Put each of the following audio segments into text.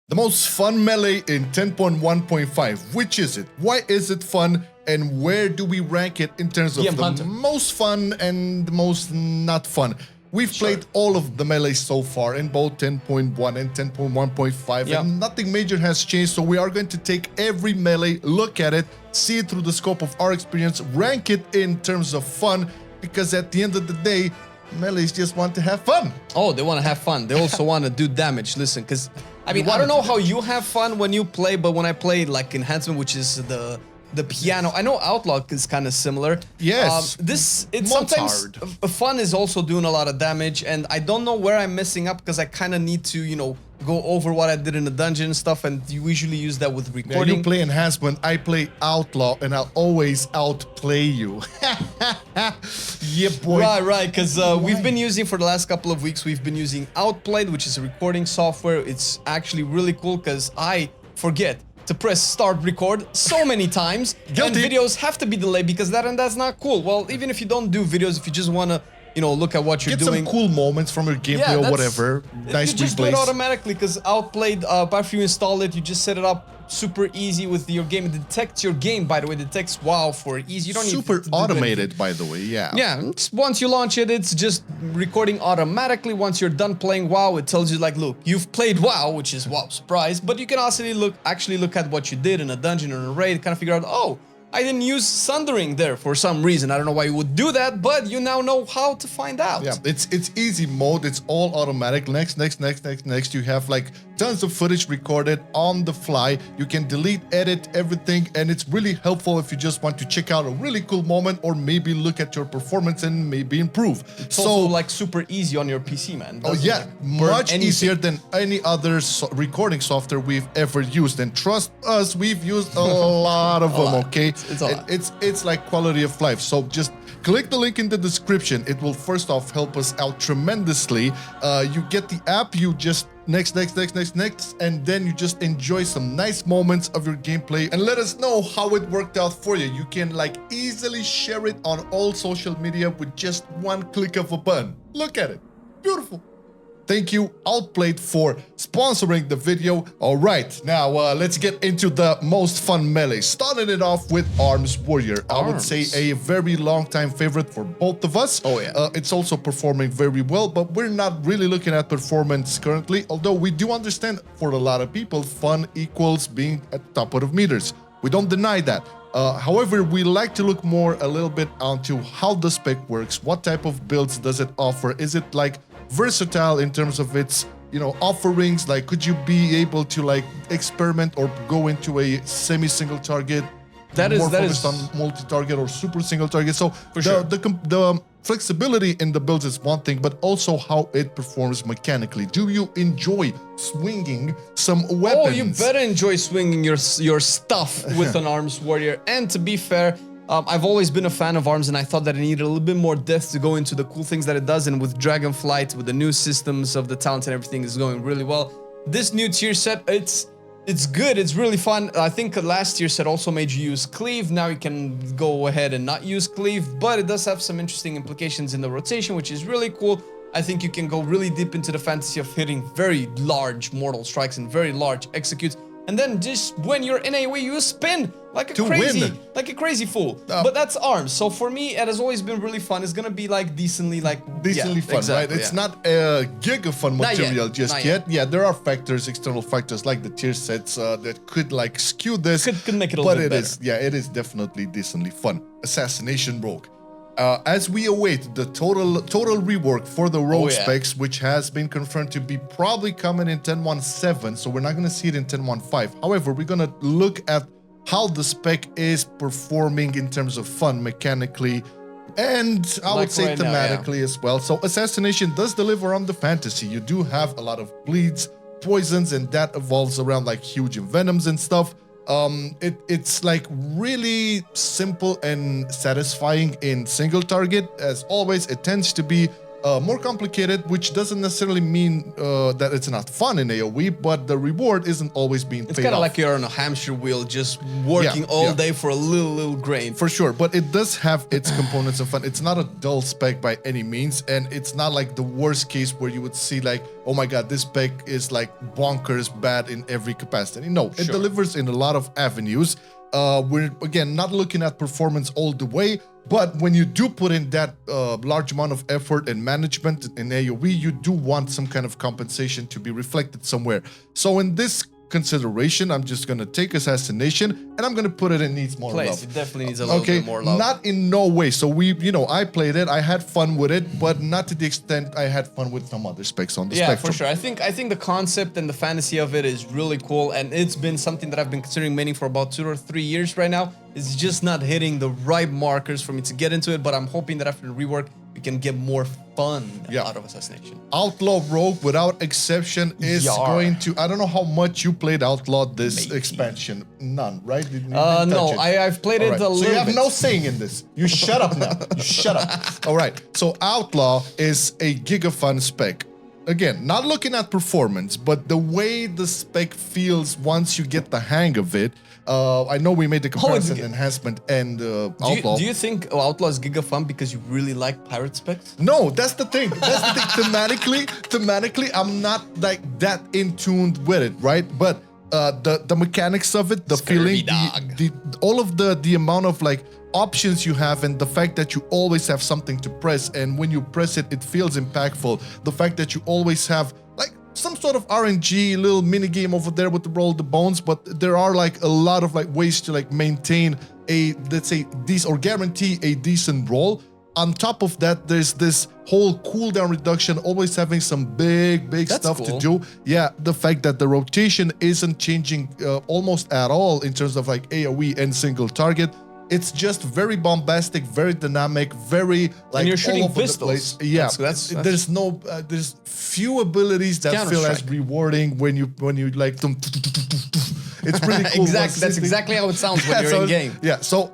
The most fun melee in 10.1.5. Which is it? Why is it fun? And where do we rank it in terms of the most fun and the most not fun? We've played all of the melees so far in both 10.1 and 10.1.5, and nothing major has changed, so we are going to take every melee, look at it, see it through the scope of our experience, rank it in terms of fun, because at the end of the day, melees just want to have fun. Oh, they want to have fun. They also want to do damage. Listen, because, I mean, I don't know how you have fun when you play, but when I play, like, Enhancement, which is the piano. I know Outlaw is kind of similar. Yes. It's sometimes fun is also doing a lot of damage, and I don't know where I'm messing up because I kind of need to, you know, go over what I did in the dungeon and stuff, and you usually use that with recording. Yeah, you play Enhancement, I play Outlaw, and I'll always outplay you. Yeah, boy. Right, because we've been using, for the last couple of weeks, we've been using Outplayed, which is a recording software. It's actually really cool because I forget to press start record so many times. Guilty. And videos have to be delayed because that's not cool. Well, even if you don't do videos, if you just want to, you know, look at what you're doing. Get some cool moments from your gameplay or whatever. Nice replays. You just do it automatically because Outplayed, after you install it, you just set it up super easy with your game. It detects your game, by the way. It detects WoW for easy. You don't need super automated, by the way, yeah. Yeah, once you launch it, it's just recording automatically. Once you're done playing WoW, it tells you like, look, you've played WoW, which is wow, surprise. But you can also actually look at what you did in a dungeon or in a raid, kind of figure out, oh, I didn't use Sundering there for some reason. I don't know why you would do that, but you now know how to find out. Yeah, it's easy mode. It's all automatic. Next. You have like tons of footage recorded on the fly. You can delete, edit everything, and it's really helpful if you just want to check out a really cool moment or maybe look at your performance and maybe improve. It's also like super easy on your PC, man. Oh yeah, much easier than any other recording software we've ever used. And trust us, we've used a lot of them, okay? It's like quality of life. So just click the link in the description. It will first off help us out tremendously. You get the app, you just next, and then you just enjoy some nice moments of your gameplay and let us know how it worked out for you. You can like easily share it on all social media with just one click of a button. Look at it. Beautiful. Thank you, Outplayed, for sponsoring the video. All right, now let's get into the most fun melee. Starting it off with Arms Warrior. I would say a very long time favorite for both of us. Oh yeah. It's also performing very well, but we're not really looking at performance currently, although we do understand for a lot of people, fun equals being at the top of the meters. We don't deny that. However, we like to look more a little bit onto how the spec works. What type of builds does it offer? Is it like versatile in terms of its, you know, offerings? Like, could you be able to like experiment or go into a semi-single target? That is on multi-target or super single target. So the flexibility in the builds is one thing, but also how it performs mechanically. Do you enjoy swinging some weapons? Oh, you better enjoy swinging your stuff with an Arms Warrior. And to be fair, I've always been a fan of Arms, and I thought that it needed a little bit more depth to go into the cool things that it does. And with Dragonflight, with the new systems of the talents and everything, is going really well. This new tier set, it's good. It's really fun. I think last year's set also made you use Cleave. Now you can go ahead and not use Cleave, but it does have some interesting implications in the rotation, which is really cool. I think you can go really deep into the fantasy of hitting very large mortal strikes and very large executes. And then just when you're in AoE, you spin like a crazy fool. But that's Arms. So for me, it has always been really fun. It's gonna be like decently fun, exactly, right? It's not a giga fun material just yet. Yeah, there are factors, external factors like the tier sets that could like skew this. Could make it a little bit better. It is definitely decently fun. Assassination Rogue. As we await the total rework for the Rogue specs, which has been confirmed to be probably coming in 10.1.7, so we're not going to see it in 10.1.5. However, we're going to look at how the spec is performing in terms of fun mechanically, and I would say thematically as well. So Assassination does deliver on the fantasy. You do have a lot of bleeds, poisons, and that evolves around like huge envenoms and stuff. It's like really simple and satisfying in single target. As always, it tends to be more complicated, which doesn't necessarily mean that it's not fun in AoE, but the reward isn't always being paid off. It's kind of like you're on a hamster wheel, just working all day for a little grain. For sure, but it does have its components of fun. It's not a dull spec by any means, and it's not like the worst case where you would see like, oh my god, this spec is like bonkers bad in every capacity. No, it delivers in a lot of avenues. We're, again, not looking at performance all the way, but when you do put in that large amount of effort and management in AoE, you do want some kind of compensation to be reflected somewhere. So in this consideration, I'm just gonna take Assassination and I'm gonna put it in needs more love. It definitely needs a little bit more love. Not in no way. So I played it, I had fun with it, but not to the extent I had fun with some other specs on the spectrum. Yeah, for sure. I think the concept and the fantasy of it is really cool, and it's been something that I've been considering maining for about 2 or 3 years right now. It's just not hitting the right markers for me to get into it, but I'm hoping that after the rework, we can get more fun out of Assassination. Outlaw Rogue, without exception, is going to... I don't know how much you played Outlaw this expansion. None, right? No, I've played it a little bit. So you have no saying in this. You shut up now. You shut up. All right. So Outlaw is a gigafun spec. Again, not looking at performance, but the way the spec feels once you get the hang of it. I know we made the comparison enhancement and Outlaw. Do you think Outlaw is giga fun because you really like pirate specs? No, that's the thing. That's the thing. Thematically, I'm not like that in tune with it, right? But the mechanics of it, the feeling, all of the amount of like options you have, and the fact that you always have something to press, and when you press it, it feels impactful. The fact that you always have like some sort of RNG little mini game over there with the roll the bones, but there are like a lot of like ways to like maintain a, let's say, or guarantee a decent roll. On top of that, there's this whole cooldown reduction, always having some big stuff to do. Yeah, the fact that the rotation isn't changing almost at all in terms of like AoE and single target. It's just very bombastic, very dynamic, very like and you're shooting all over pistols. the place. Yeah, that's there's few abilities that feel as rewarding when you like them. It's really cool. Exactly, that's exactly how it sounds when you're in game. Yeah, so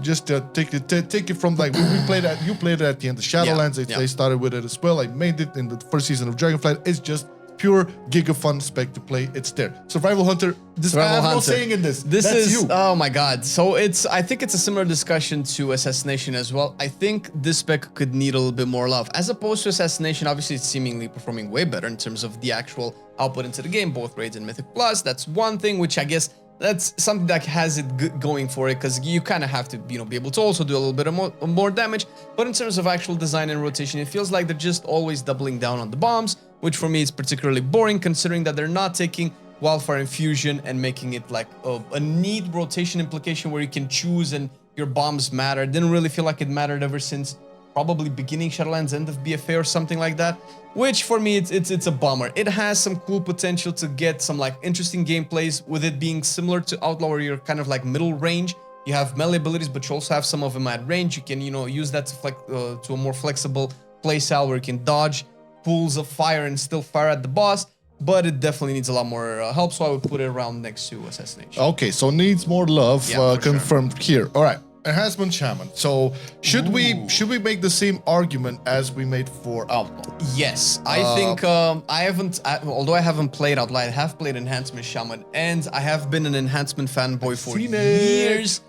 just to take it from like you played it at the end of Shadowlands. They started with it as well. I made it in the first season of Dragonflight. It's just pure gigafun spec to play. It's there. Survival Hunter. I have no saying in this. That's is you. Oh my god. So I think it's a similar discussion to Assassination as well. I think this spec could need a little bit more love. As opposed to Assassination, obviously it's seemingly performing way better in terms of the actual output into the game, both raids and Mythic Plus. That's one thing which I guess that's something that has it going for it, because you kind of have to, be able to also do a little bit of more damage. But in terms of actual design and rotation, it feels like they're just always doubling down on the bombs, which for me is particularly boring, considering that they're not taking Wildfire Infusion and making it like a neat rotation implication where you can choose and your bombs matter. Didn't really feel like it mattered ever since probably beginning Shadowlands, end of BFA or something like that, which for me it's a bummer. It has some cool potential to get some like interesting gameplays with it being similar to Outlaw, where you're kind of like middle range. You have melee abilities, but you also have some of them at range. You can use that to a more flexible playstyle where you can dodge pools of fire and still fire at the boss. But it definitely needs a lot more help, so I would put it around next to Assassination. Okay, so needs more love, confirmed here. All right. Enhancement Shaman. So should we make the same argument as we made for Outlaw? Yes, I think although I haven't played Outlaw, I have played Enhancement Shaman, and I have been an Enhancement fanboy for years.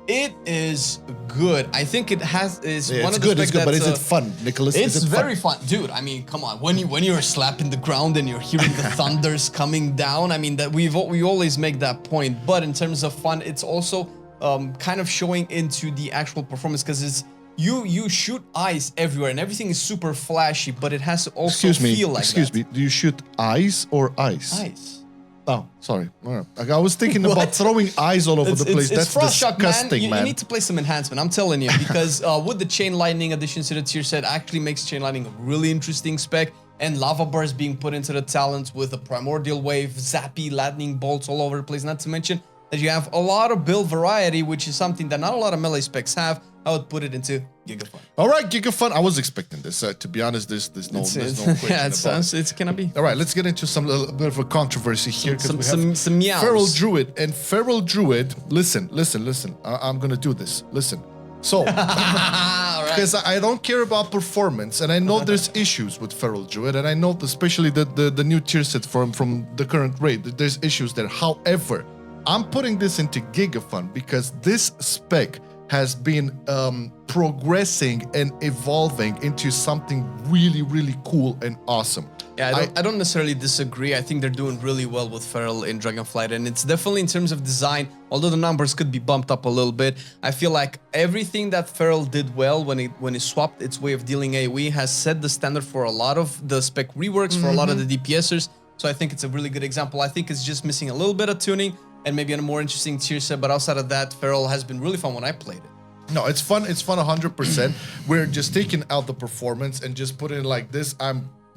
It is good. I think it is one of the it's good, but is it fun, Nicholas? It's very fun, dude. I mean, come on. When you're slapping the ground and you're hearing the thunders coming down, I mean that we always make that point. But in terms of fun, it's also kind of showing into the actual performance, because it's you shoot eyes everywhere and everything is super flashy, but it has to also feel like that. Excuse me, do you shoot eyes or ice? Eyes. Oh, sorry. I was thinking about throwing eyes all over the place. That's disgusting, man. You need to play some enhancement, I'm telling you, because with the Chain Lightning addition to the tier set actually makes Chain Lightning a really interesting spec, and Lava Bars being put into the talents with a Primordial Wave, Zappy, Lightning Bolts all over the place, not to mention that you have a lot of build variety, which is something that not a lot of melee specs have. I would put it into Gigafun. All right, Gigafun. I was expecting this. To be honest, there's no question yeah, it's gonna be. All right, let's get into some little bit of a controversy here, because we have some meows. Feral Druid. And Feral Druid, listen. I'm gonna do this. Listen. So, all right. because I don't care about performance, and I know there's issues with Feral Druid, and I know especially the new tier set from the current raid, there's issues there. However, I'm putting this into Gigafun because this spec has been progressing and evolving into something really, really cool and awesome. Yeah, I don't necessarily disagree. I think they're doing really well with Feral in Dragonflight, and it's definitely in terms of design, although the numbers could be bumped up a little bit, I feel like everything that Feral did well when it swapped its way of dealing AoE has set the standard for a lot of the spec reworks, for a lot of the DPSers, so I think it's a really good example. I think it's just missing a little bit of tuning and maybe a more interesting tier set, but outside of that, Feral has been really fun when I played it. No, it's fun 100%. We're just taking out the performance and just putting it like this.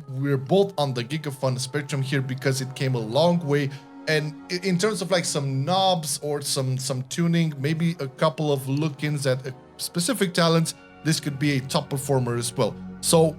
We're both on the Gigafun spectrum here because it came a long way, and in terms of like some knobs or some tuning, maybe a couple of look-ins at specific talents, this could be a top performer as well. So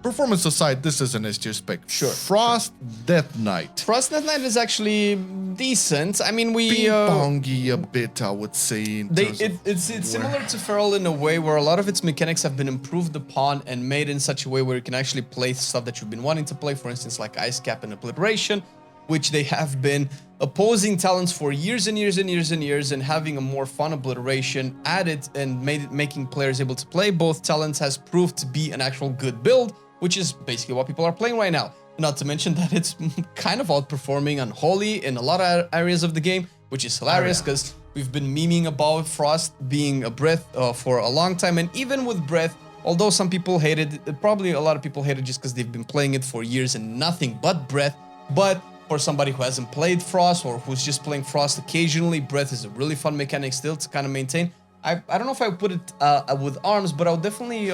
performance aside, this is an S tier spec. Sure. Frost Death Knight. Frost Death Knight is actually decent. I mean, we ping-pongy a bit, I would say. It's similar to Feral in a way where a lot of its mechanics have been improved upon and made in such a way where you can actually play stuff that you've been wanting to play. For instance, like Ice Cap and Obliteration, which they have been opposing talents for years and years and years and years, and having a more fun Obliteration added and making players able to play both talents has proved to be an actual good build, which is basically what people are playing right now. Not to mention that it's kind of outperforming Unholy in a lot of areas of the game, which is hilarious because we've been memeing about Frost being a breath for a long time. And even with breath, although some people hated it, probably a lot of people hate it just because they've been playing it for years and nothing but breath. But for somebody who hasn't played Frost or who's just playing Frost occasionally, breath is a really fun mechanic still to kind of maintain. I don't know if I would put it with arms, but I'll definitely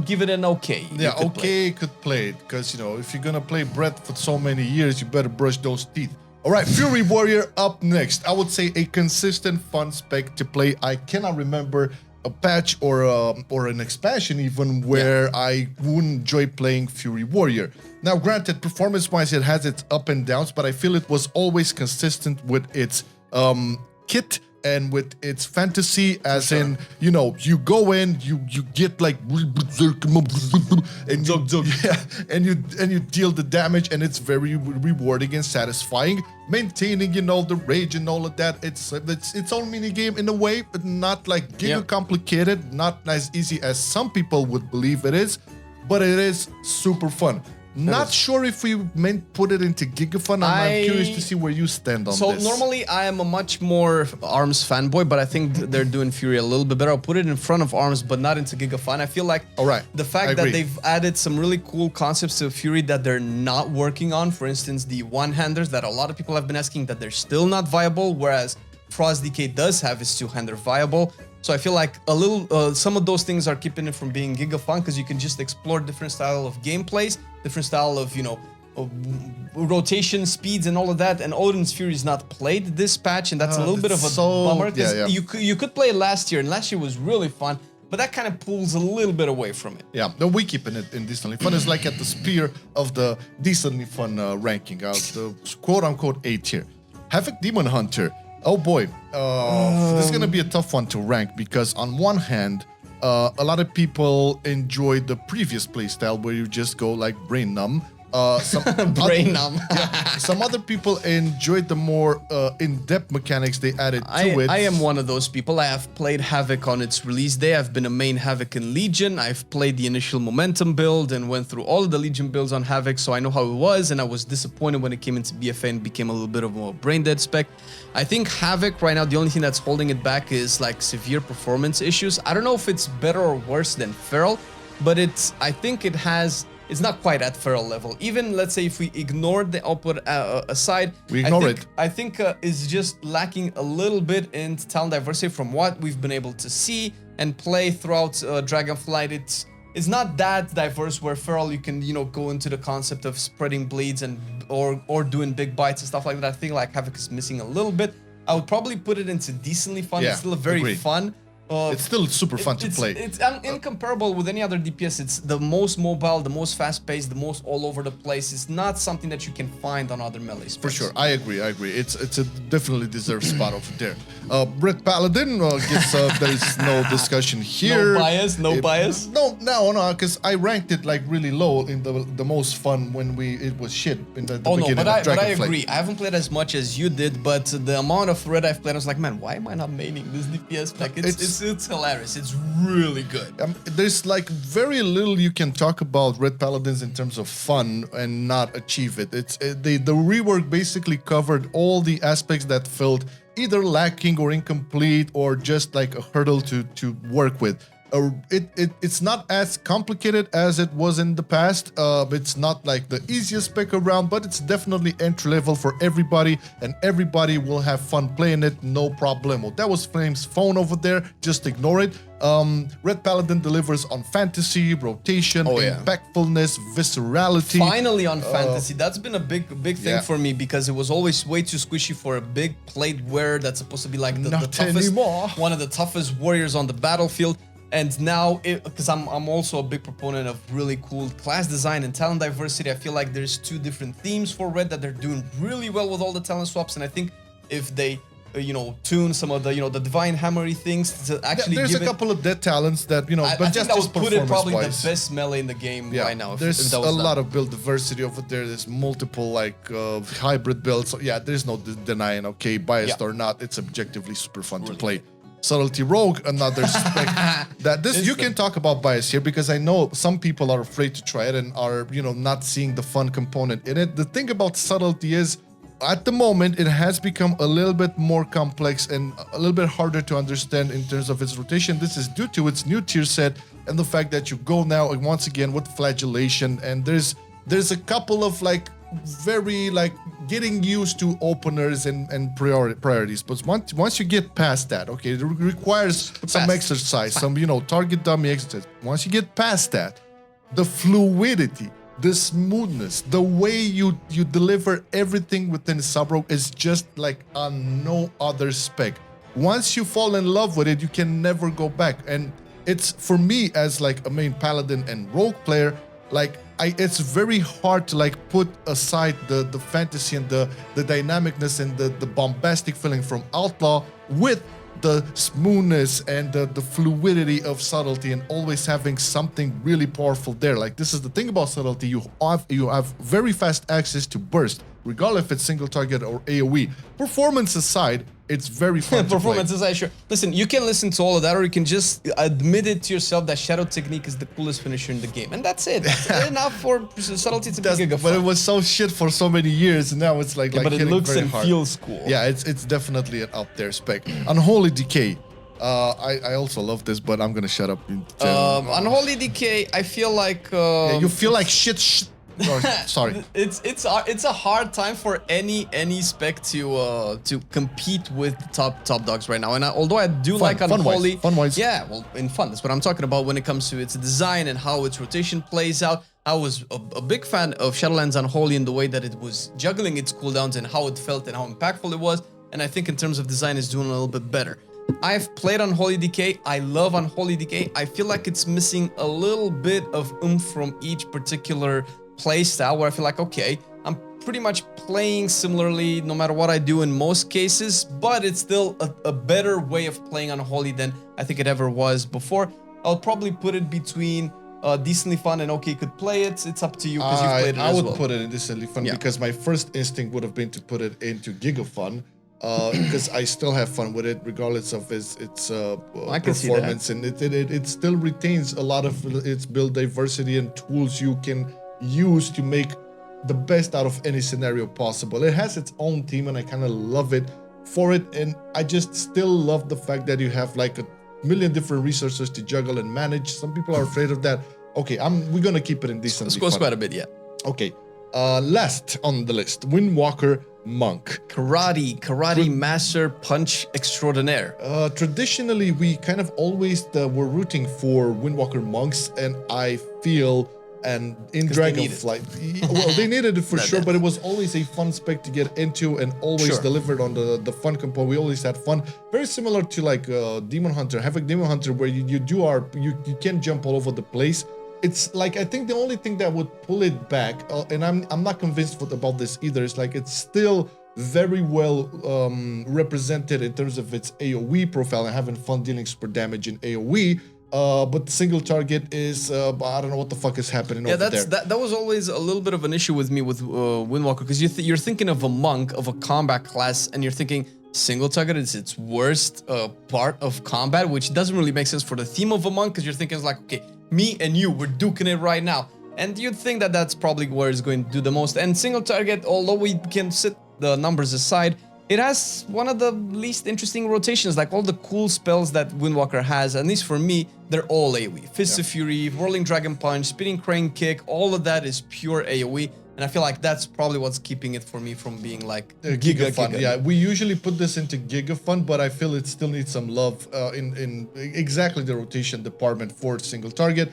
give it an okay. Yeah, okay, could play it, because, you know, if you're gonna play breath for so many years, you better brush those teeth. All right, Fury Warrior up next. I would say a consistent fun spec to play. I cannot remember a patch or an expansion even where I wouldn't enjoy playing Fury Warrior. Now, granted, performance-wise, it has its up and downs, but I feel it was always consistent with its kit and with its fantasy, as in, you know, you go in, you get like and you deal the damage, and it's very rewarding and satisfying. Maintaining, you know, the rage and all of that, it's its own mini game in a way, but not like giga complicated, not as easy as some people would believe it is, but it is super fun. Not sure if we meant put it into Gigafun. I'm curious to see where you stand on this. So normally I am a much more ARMS fanboy, but I think they're doing Fury a little bit better. I'll put it in front of ARMS, but not into Gigafun. I feel like the fact that they've added some really cool concepts to Fury that they're not working on. For instance, the one-handers that a lot of people have been asking that they're still not viable, whereas Frost DK does have his two-hander viable. So I feel like a little, some of those things are keeping it from being Gigafun, because you can just explore different style of gameplays, different style of, you know, rotation speeds and all of that. And Odin's Fury is not played this patch, and that's a little bit of a bummer, because you could play it last year, and last year was really fun, but that kind of pulls a little bit away from it. Yeah, no, we keeping it in Decently Fun. It's like at the spear of the Decently Fun ranking, the quote-unquote A tier. Havoc Demon Hunter. Oh boy, this is gonna be a tough one to rank, because on one hand, a lot of people enjoyed the previous playstyle where you just go like brain numb. Brain numb. Some other people enjoyed the more in-depth mechanics they added to it. I am one of those people. I have played Havoc on its release day. I've been a main Havoc in Legion. I've played the initial Momentum build and went through all of the Legion builds on Havoc, so I know how it was, and I was disappointed when it came into BFA and became a little bit of a brain-dead spec. I think Havoc right now, the only thing that's holding it back is like severe performance issues. I don't know if it's better or worse than Feral, but I think it's not quite at Feral level. Even, let's say, if we ignore the output aside, I think it's just lacking a little bit in talent diversity from what we've been able to see and play throughout Dragonflight. It's not that diverse where Feral you can, you know, go into the concept of spreading bleeds and or doing big bites and stuff like that. I think like Havoc is missing a little bit. I would probably put it into Decently Fun. It's still a very fun it's still super fun to play. It's incomparable with any other DPS. It's the most mobile, the most fast-paced, the most all over the place. It's not something that you can find on other melee specs. For sure, I agree. It's a definitely deserved spot over there. Red Paladin, there is no discussion here. No bias. No, because I ranked it like really low in the most fun when it was shit in the beginning of Dragonflight. But I agree. I haven't played as much as you did, but the amount of Red I've played, I was like, man, why am I not maining this DPS spec? It's hilarious. It's really good. There's like very little you can talk about Red Paladins in terms of fun and not achieve it. The rework basically covered all the aspects that felt either lacking or incomplete or just like a hurdle to work with. It's not as complicated as it was in the past. It's not like the easiest spec around, but it's definitely entry level for everybody, and everybody will have fun playing it, no problemo. That was Flame's phone over there, just ignore it. Red Paladin delivers on fantasy, rotation, impactfulness, viscerality. Finally on fantasy. That's been a big thing for me, because it was always way too squishy for a big plate wearer that's supposed to be like the toughest, one of the toughest warriors on the battlefield. And now, because I'm also a big proponent of really cool class design and talent diversity, I feel like there's two different themes for Red that they're doing really well with all the talent swaps. And I think if they, tune some of the, the divine hammery things to actually there's a couple of dead talents that, but I just that would put it probably the wise. best melee in the game right now. There's a lot of build diversity over there. There's multiple hybrid builds. So yeah, there's no denying, biased or not, it's objectively super fun to play. Subtlety Rogue, another spec that you can talk about bias here, because I know some people are afraid to try it and are, not seeing the fun component in it. The thing about Subtlety is, at the moment, it has become a little bit more complex and a little bit harder to understand in terms of its rotation. This is due to its new tier set and the fact that you go now once again with Flagellation, and there's a couple of very getting used to openers and priorities, but once you get past that, it requires some exercise, some target dummy exercise. Once you get past that, the fluidity, the smoothness, the way you deliver everything within Sub-Rogue is just like on no other spec. Once you fall in love with it, you can never go back. And it's, for me as a main Paladin and Rogue player, it's very hard to put aside the fantasy and the dynamicness and the bombastic feeling from Outlaw with the smoothness and the fluidity of Subtlety, and always having something really powerful there. This is the thing about Subtlety, you have very fast access to burst, regardless if it's single target or AoE. Performance aside, it's very fun Performance aside, sure. Listen, you can listen to all of that, or you can just admit it to yourself that Shadow Technique is the coolest finisher in the game. And that's it. That's enough for Subtlety to be giga fun. But it was so shit for so many years, and now it's but it looks and feels cool. Yeah, it's definitely an out there spec. Unholy DK. I also love this, but I'm gonna shut up. Unholy DK, I feel like... you feel like shit. Sorry. It's a hard time for any spec to compete with the top dogs right now. And although I do like Unholy, fun-wise. Yeah, well, in fun, that's what I'm talking about when it comes to its design and how its rotation plays out. I was a big fan of Shadowlands Unholy in the way that it was juggling its cooldowns and how it felt and how impactful it was. And I think in terms of design, it's doing a little bit better. I've played Unholy DK. I love Unholy DK. I feel like it's missing a little bit of oomph from each particular playstyle, where I feel like, okay, I'm pretty much playing similarly no matter what I do in most cases, but it's still a better way of playing Unholy than I think it ever was before. I'll probably put it between decently fun and okay, could play it. It's up to you because you've played it as well. I would put it in decently fun because my first instinct would have been to put it into Giga Fun. Because I still have fun with it, regardless of its performance, and it still retains a lot of its build diversity and tools you can use to make the best out of any scenario possible. It has its own team, and I kind of love it for it. And I just still love the fact that you have a million different resources to juggle and manage. Some people are afraid of that. Okay, we're gonna keep it in decently fun. Quite a bit, yeah. Okay, last on the list, Windwalker Monk. Karate master punch extraordinaire. Traditionally, we kind of always were rooting for Windwalker Monks, and I feel And in Dragonflight, well, they needed it for sure, but it was always a fun spec to get into and always delivered on the fun component. We always had fun. Very similar to like Demon Hunter, Havoc Demon Hunter, where you can jump all over the place. It's like, I think the only thing that would pull it back, and I'm not convinced about this either, is like it's still very well represented in terms of its AoE profile and having fun dealing super damage in AoE. But single target is, I don't know what the fuck is happening over there. That was always a little bit of an issue with me with Windwalker, because you're thinking of a monk, of a combat class, and you're thinking single target is its worst part of combat, which doesn't really make sense for the theme of a monk, because you're thinking it's like, okay, me and you, we're duking it right now. And you'd think that that's probably where it's going to do the most. And single target, although we can set the numbers aside, it has one of the least interesting rotations. Like all the cool spells that Windwalker has, at least for me, they're all AoE. Fist of Fury, Whirling Dragon Punch, Spinning Crane Kick, all of that is pure AoE. And I feel like that's probably what's keeping it for me from being like Giga Fun. Yeah, we usually put this into Giga Fun, but I feel it still needs some love in exactly the rotation department for single target.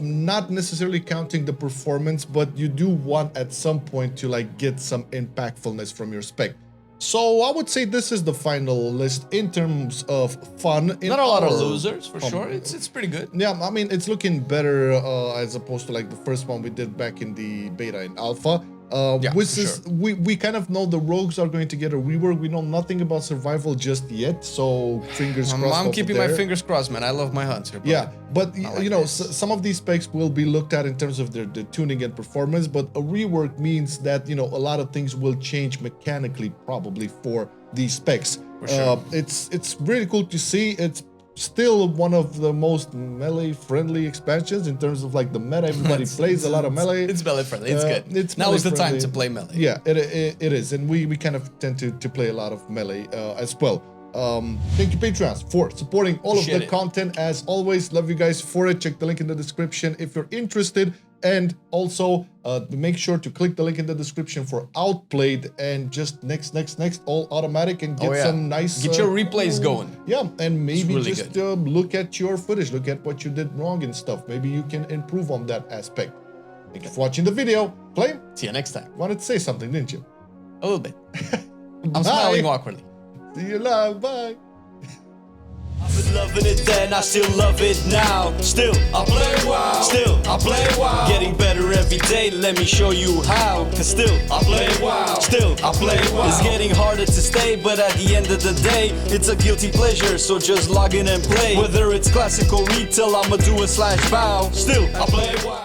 Not necessarily counting the performance, but you do want at some point to like get some impactfulness from your spec. So I would say this is the final list in terms of fun. Not a lot of losers, for sure. It's pretty good. Yeah, I mean, it's looking better as opposed to like the first one we did back in the beta and alpha. We kind of know the rogues are going to get a rework. We know nothing about survival just yet, so fingers crossed. I'm keeping my fingers crossed, man. I love my hunter. Yeah, but you know, some of these specs will be looked at in terms of their tuning and performance, but a rework means that, you know, a lot of things will change mechanically probably for these specs. For sure. It's really cool to see. It's still one of the most melee-friendly expansions in terms of like the meta. Everybody plays a lot of melee. It's melee-friendly. It's good. Now is the time to play melee. Yeah, it is, and we kind of tend to play a lot of melee as well. Thank you, Patreons, for supporting all of the content. As always, love you guys for it. Check the link in the description if you're interested. And also, make sure to click the link in the description for Outplayed and just next, all automatic and get some nice... Get your replays going. Yeah, and maybe really just look at your footage, look at what you did wrong and stuff. Maybe you can improve on that aspect. Thank you for watching the video. Flame? See you next time. Wanted to say something, didn't you? A little bit. I'm smiling awkwardly. See you live. Bye. I've been loving it then, I still love it now. Still, I play WoW. Still, I play WoW. Getting better every day, let me show you how. Cause still, I play WoW. Still, I play WoW. It's getting harder to stay, but at the end of the day, it's a guilty pleasure, so just log in and play. Whether it's classic or retail, I'ma do a /bow. Still, I play WoW.